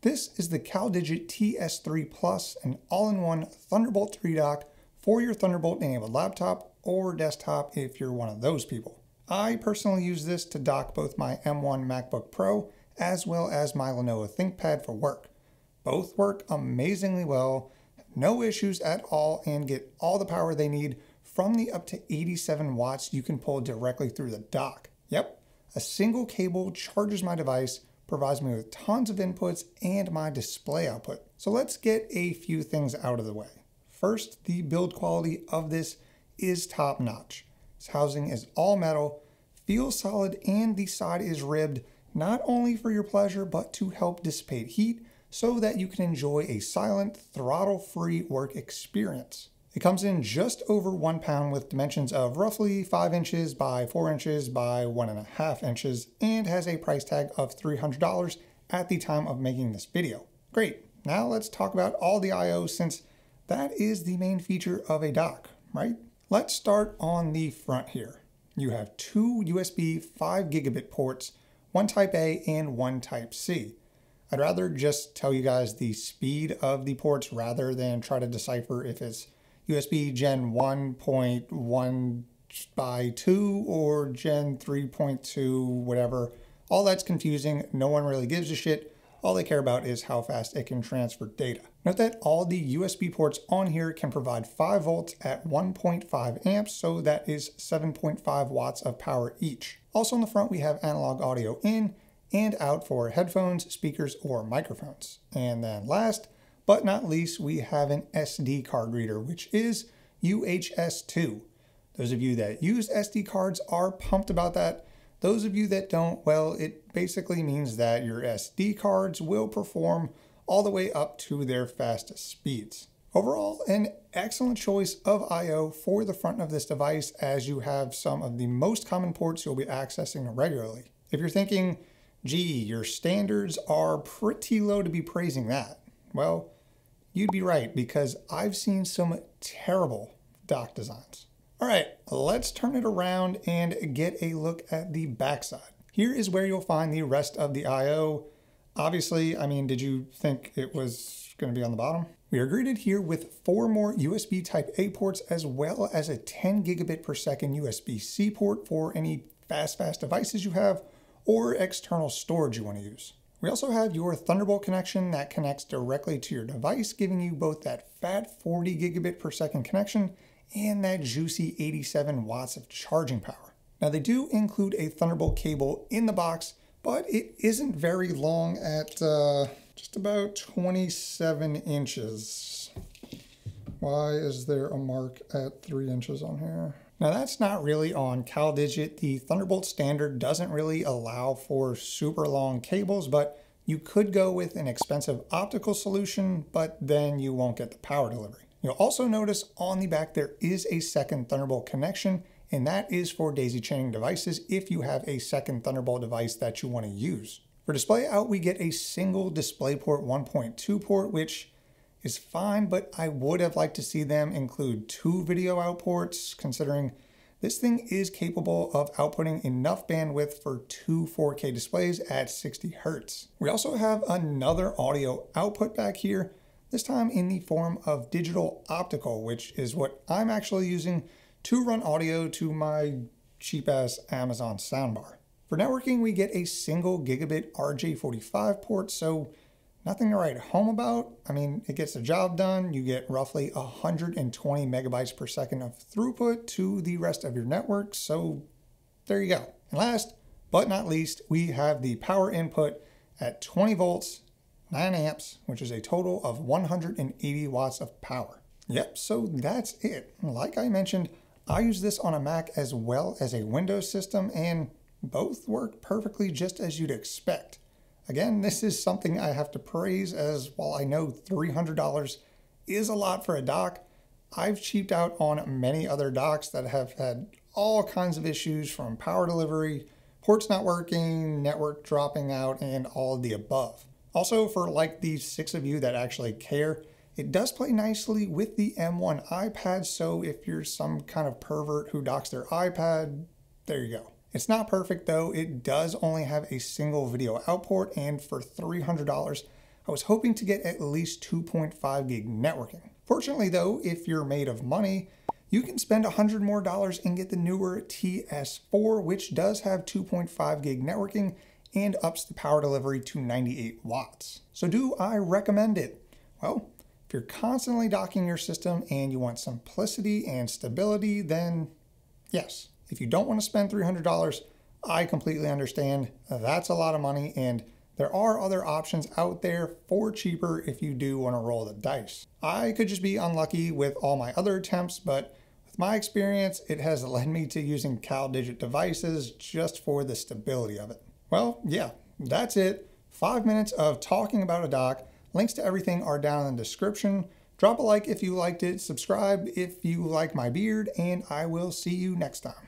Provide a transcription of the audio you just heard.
This is the CalDigit TS3 Plus, an all-in-one Thunderbolt 3 dock for your Thunderbolt-enabled laptop or desktop if you're one of those people. I personally use this to dock both my M1 MacBook Pro as well as my Lenovo ThinkPad for work. Both work amazingly well, have no issues at all, and get all the power they need from the up to 87 watts you can pull directly through the dock. Yep, a single cable charges my device, provides me with tons of inputs and my display output. So let's get a few things out of the way. First, the build quality of this is top notch. This housing is all metal, feels solid, and the side is ribbed not only for your pleasure but to help dissipate heat so that you can enjoy a silent, throttle-free work experience. It comes in just over 1 pound with dimensions of roughly 5 inches by 4 inches by 1.5 inches and has a price tag of $300 at the time of making this video. Great, now let's talk about all the I/O since that is the main feature of a dock, right? Let's start on the front here. You have 2 USB 5 gigabit ports, one Type A and one Type C. I'd rather just tell you guys the speed of the ports rather than try to decipher if it's USB Gen 1.1 by 2 or Gen 3.2, whatever. All that's confusing. No one really gives a shit. All they care about is how fast it can transfer data. Note that all the USB ports on here can provide 5 volts at 1.5 amps, so that is 7.5 watts of power each. Also on the front, we have analog audio in and out for headphones, speakers, or microphones. And then last but not least, we have an SD card reader, which is UHS-2. Those of you that use SD cards are pumped about that. Those of you that don't, well, it basically means that your SD cards will perform all the way up to their fastest speeds. Overall, an excellent choice of I/O for the front of this device, as you have some of the most common ports you'll be accessing regularly. If you're thinking, gee, your standards are pretty low to be praising that, well, you'd be right, because I've seen some terrible dock designs. All right, let's turn it around and get a look at the backside. Here is where you'll find the rest of the I/O. Obviously, I mean, did you think it was going to be on the bottom? We are greeted here with 4 more USB Type A ports as well as a 10 gigabit per second USB-C port for any fast devices you have or external storage you want to use. We also have your Thunderbolt connection that connects directly to your device, giving you both that fat 40 gigabit per second connection and that juicy 87 watts of charging power. Now they do include a Thunderbolt cable in the box, but it isn't very long at just about 27 inches. Why is there a mark at 3 inches on here? Now that's not really on CalDigit. The Thunderbolt standard doesn't really allow for super long cables, but you could go with an expensive optical solution, but then you won't get the power delivery. You'll also notice on the back there is a second Thunderbolt connection, and that is for daisy chaining devices if you have a second Thunderbolt device that you want to use. For display out, we get a single DisplayPort 1.2 port, which is fine, but I would have liked to see them include 2 video out ports, considering this thing is capable of outputting enough bandwidth for 2 4K displays at 60 Hertz. We also have another audio output back here, this time in the form of digital optical, which is what I'm actually using to run audio to my cheap-ass Amazon soundbar. For networking, we get a single gigabit RJ45 port, so nothing to write home about. I mean, it gets the job done. You get roughly 120 megabytes per second of throughput to the rest of your network, so there you go. And last but not least, we have the power input at 20 volts, 9 amps, which is a total of 180 watts of power. Yep, so that's it. Like I mentioned, I use this on a Mac as well as a Windows system, and both work perfectly just as you'd expect. Again, this is something I have to praise, as while I know $300 is a lot for a dock, I've cheaped out on many other docks that have had all kinds of issues, from power delivery, ports not working, network dropping out, and all of the above. Also, for like the 6 of you that actually care, it does play nicely with the M1 iPad, so if you're some kind of pervert who docks their iPad, there you go. It's not perfect though. It does only have a single video out port, and for $300, I was hoping to get at least 2.5 gig networking. Fortunately though, if you're made of money, you can spend $100 more and get the newer TS4, which does have 2.5 gig networking and ups the power delivery to 98 watts. So do I recommend it? Well, if you're constantly docking your system and you want simplicity and stability, then yes. If you don't want to spend $300, I completely understand. That's a lot of money, and there are other options out there for cheaper if you do want to roll the dice. I could just be unlucky with all my other attempts, but with my experience, it has led me to using CalDigit devices just for the stability of it. Well, yeah, that's it. 5 minutes of talking about a dock. Links to everything are down in the description. Drop a like if you liked it, subscribe if you like my beard, and I will see you next time.